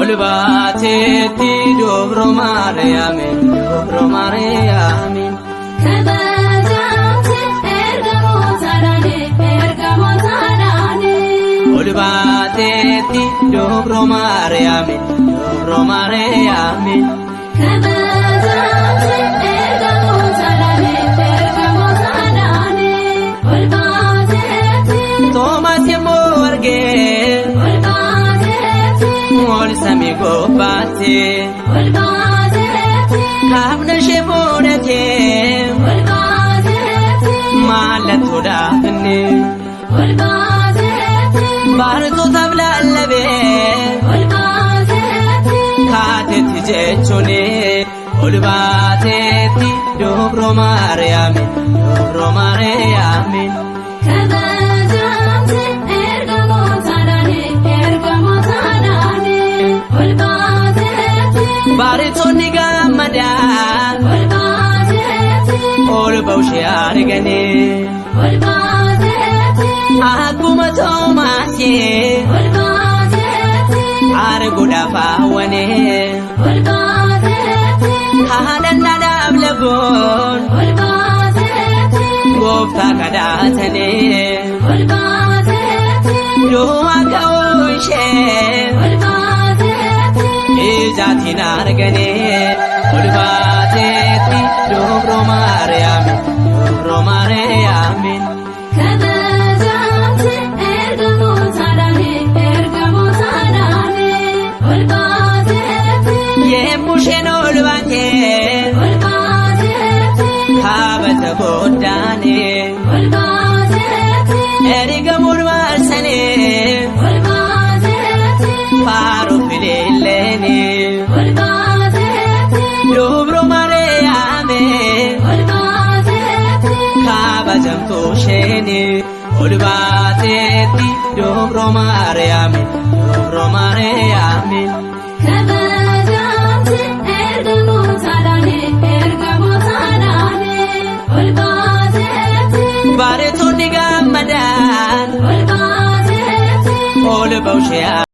olbatetti dobro Mariame olbatetti dobro Mariame Thomas Morge Mol Samigo Bate Kabna Shebonete Malatoda Hne Barto Tabla Leve Katet Jechone olbatetti dobro Mariame Baritonni gammadan olbawshi argane akkuma Thoomasi arguda fawane hadanna dablagon gofta kadatane du'a kawshe ijatin argane olbatetti dobro Mariame Yemushen olbate habata bodane erigamur marsane faru filelene dobro Mariame kabajam toshene olbatetti dobro Mariame Baritonni gammadan olbawshi